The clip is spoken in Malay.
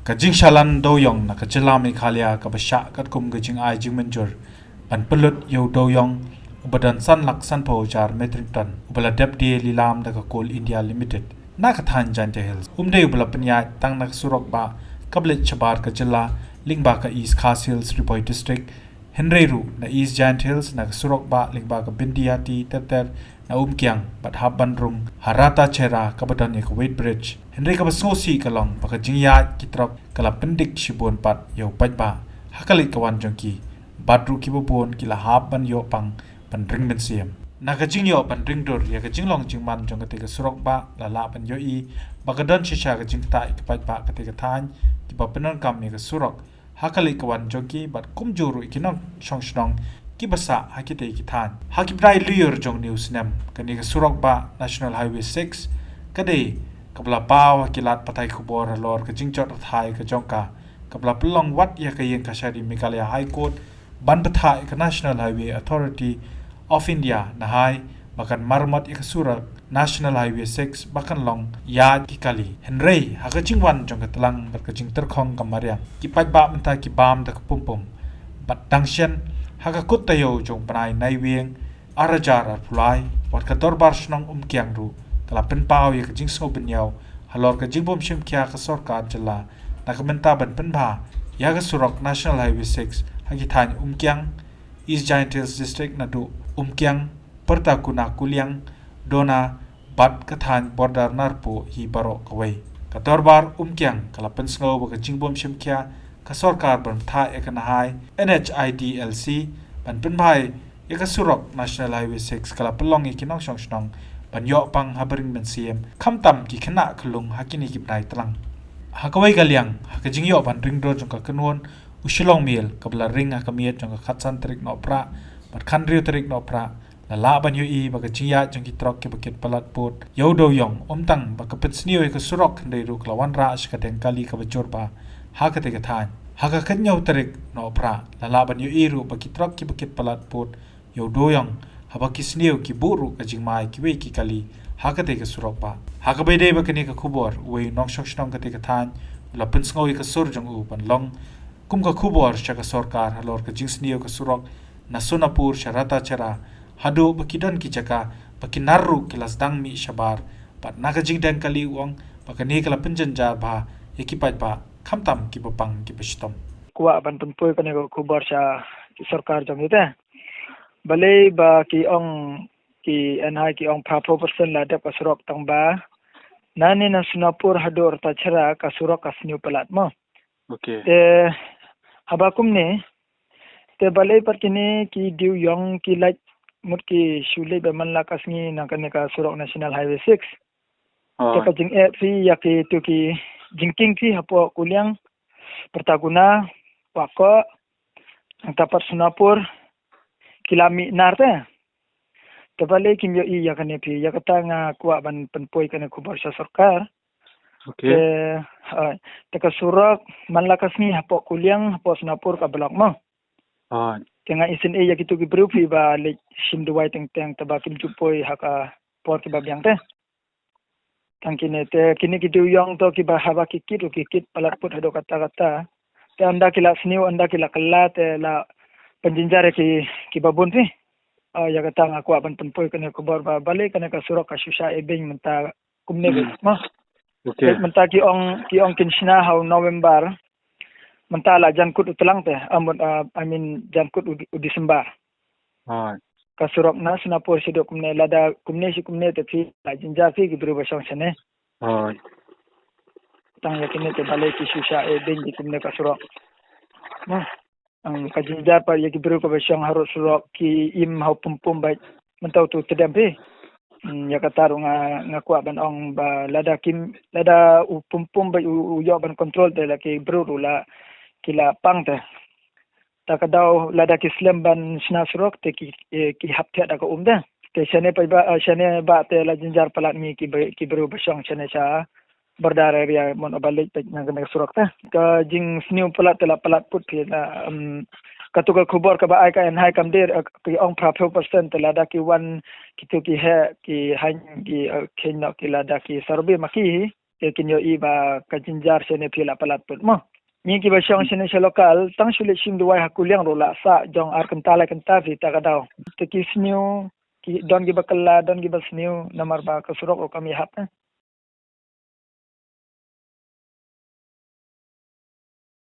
ka jing shalan Dewïong na ka jela Meghalaya ka basha kat kum ka jing ai jing menjur ban pelut yo Dewïong ubadan san lak san po jar metric ton ubala dep de lilam da ka coal India limited na ka than Jingeh hills umde ubala penya tang nak surok ba kablet chabar ka jela lingba ka east khas hills ripoy district Henry ru na east giant hills na surok ba lingba ka bindiati ter na kyang bat habandrung harata chera kabadan ya weight bridge Henry ka basosi kalong baka Ïaid ki Trok kala pendik shibon pat yo Paidbah hakali kawan jongki badru ki bobon kila haban yo pang pandring ben siam naga yo pandring dur ya ka jinglong jingman jong ka surok ba la ban yo I baka dan shisha ka jingta ka Paidbah ka tan ki ba penon kam ya ka surok hakali kawan jongki bat kumjuru ikinong shongshnong ki basa hakite ki than hakibrai liur jong news nem kani ka surok ba national highway 6 kade kabla paw kilat patai khubor lor ka jingchot thai ka jongka kabla pelong wat ya ka yen ka shari Meghalaya high court ban pathai ka national highway authority of India na hai bakan marmat ya ka surak national highway 6 bakan long Ïaid ki kali Henry ha ka jingwan jong ka tlang bat ka jing terkhong ka maria ki Paidbah menta ki bam da ka pumpum bat dangshen haka kutayo jong panai naiwing arajar pulai wat ka dorbar shnong kyang ru kala pen pau ye ka jing so benyaw halor ka jingbom shim kya ka sarkar jala na ka menta ban penba ya ka surok national highway 6 haki than kyang east giant hills district na du kyang perta kuna kuliang dona bat ka than border narpo hi baro kawai ka dorbar kyang kala pen sngo ba ka jingbom shim kya ka sarkar ban tha ekanahai NH-6 ban penbai ya ka surok national highway 6 kala pelong ikinong shongshnong ban yo pang habring ben siem khamtam ki khna khulung hakini ki bnai tlang hakawai galiang hakajing yo ban ring do jong ka kanwon Shillong Mail kabla ring hakamiet jong ka khatsan trik no pra bat khandriu trik no pra la ban yo I baka Ïaid jong ki Trok ki baket palat pot yo Dewïong omtang baka pensniu ka surok ndai ru klawan ra ka den kali ka bajor ba hakate ka than haka kanyo trik no pra la ban yo I ru baki Trok ki baket palat pot yo Dewïong haba kisniu ki buru ka jingmai ki we ki kali hakate ka surok ba hakabai dei bakani ka khubor we nong shokshnong ka te ka than la pensngoi ka sur jong u pan long kum ka khubor cha ka sarkar halor ka jingsniu ka surok na sonapur sharata chara hadu bakidan ki chaka bakinarru kilas dang mi shabar pat naga jingdang kali uang bakani kala penjanjar ba yaki Paidbah khamtam ki bapang ki bestom kuwa ban penpoi kane ko khubor sha sarkar jong ite balai ba ki ong ki NH ki ong 5% la dep kasrok tang ba nani na Singapore hador ta chara kasrok kasniu palat mo okay te habakum ne te balai par kini ki Dewïong ki like mut ki shule be man la kasni na kane ka surok national highway 6 te ka jing fi ya ki tu ki jingking fi hapo kuliang pertaguna wako ang tapat Singapore kilami narte tabale kim yo I ya kane pi ya kata nga kuwa ban penpoi kane kubar sa sarkar okay te ka surak manlakas ni hapo kuliang hapo Singapore ka blok mo tenga isin ya kitu ki brufi ba le shimduwai teng taba kim chupoi haka por ki babyang te tangkine te kini ki Dewïong to ki ba haba kikit palat put hado kata te anda kila sniu anda kila kala te la penjinjare ki babun ti ya kata ngaku apan penpoi kene kubar ba balik kene ka surok ka susha ebeng menta kumne ma okay menta ki ong kinshna how November menta la jankut utlang te amut I mean jankut December ka surok na Singapore sido kumne lada kumne te fi la jinja fi ki bru basang sene tang yakine te balik ki susha ebeng di kumne ka surok ma ang kajinjar par yaki bro ko basang harus surok ki im hau pumpum bai mentau tu tedampe ya kataru nga kwa ban ong ba lada pumpum bai u yo ban control te la ki bro la kila pang te takadaw lada ki slam ban sna surok te ki hapte da ko umda te shane ba te la jinjar palat mi ki bro basang shane sa berdara ria mon abalik pek nang kena surok ta ka jing sniu palat tela palat put pi na katuka khubor ka ba ai ka NH kam der ki ong 5% tela da ki wan kitu ki he ki han ki khenna ki la da ki sarbe maki kinyo iba kajinjar sene pila palat put mo ni ki ba syang sene lokal tang sulit sim duai hakuliang rola sa jong ar kentala kentavi takadaw tekisniu ki don gi bakalla don gi basniu namar ba kasurok o kami hap